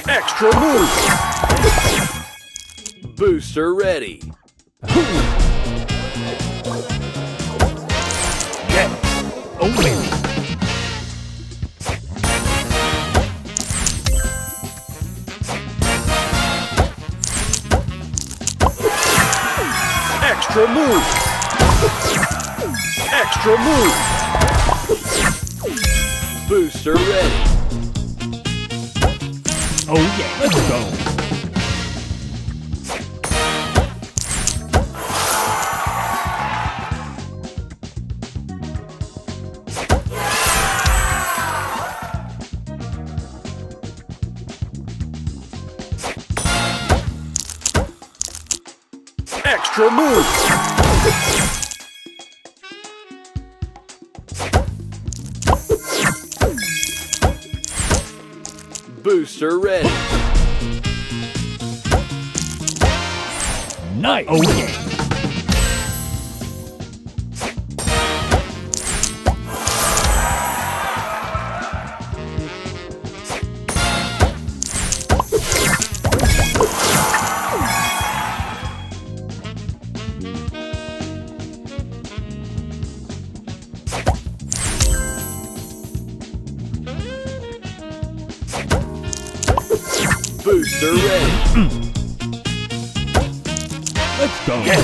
Extra move! Booster ready. Yeah. Oh, baby. Extra move! Extra move! Booster ready. Oh yeah, let's go. Extra move! Booster ready. Nice. Oh yeah. Booster ready. Let's go. Yeah.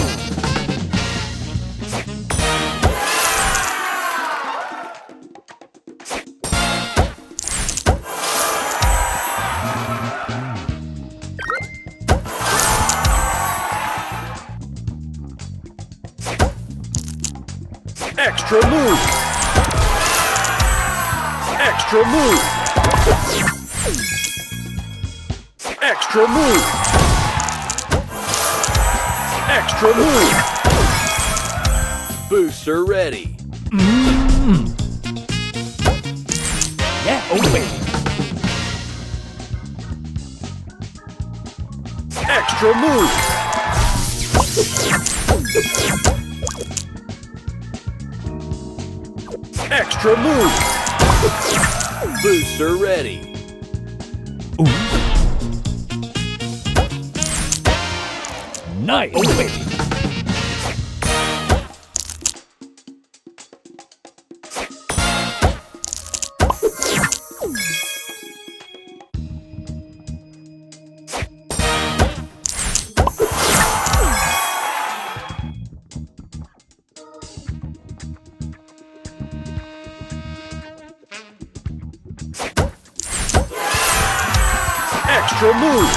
Extra move! Extra move! Extra move! Extra move! Booster ready. Yeah, oh baby. Extra move! Extra move! Booster ready. Ooh. Nice. Oh baby. Extra move!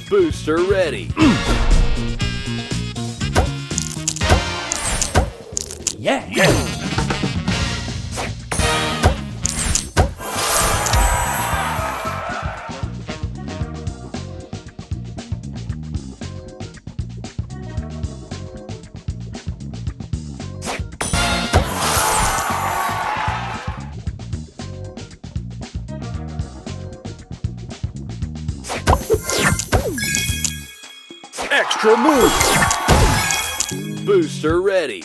Booster ready. Yeah, yeah. Extra move! Booster ready.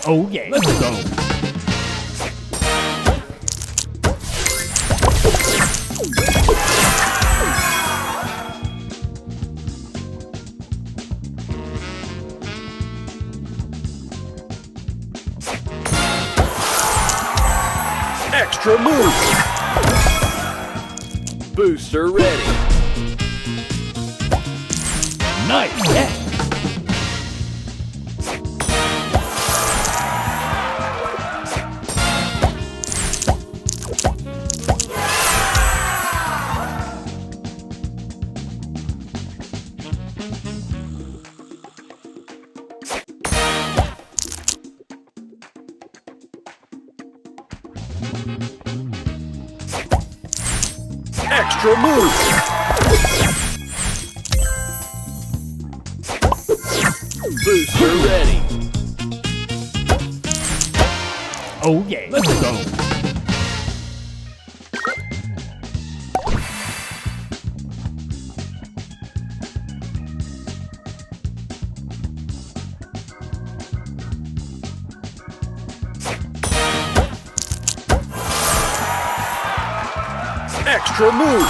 Oh yeah, let's go. Extra move! Booster ready. Nice, yeah. Extra move! Booster ready. Oh yeah, let's go. Extra move.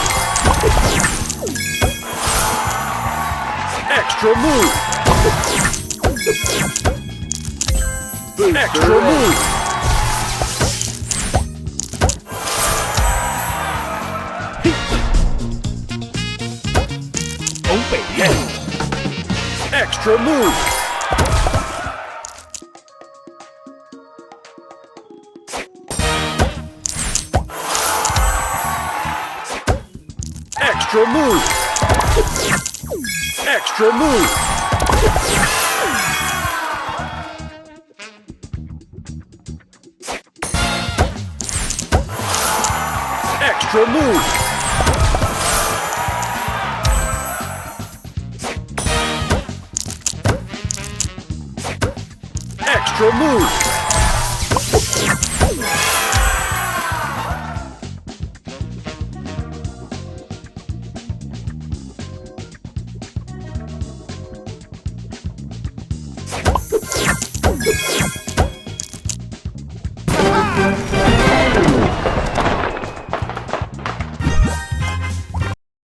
Extra move. Extra move. Oh baby. Extra move. Extra move. Extra move. Extra move. Extra move.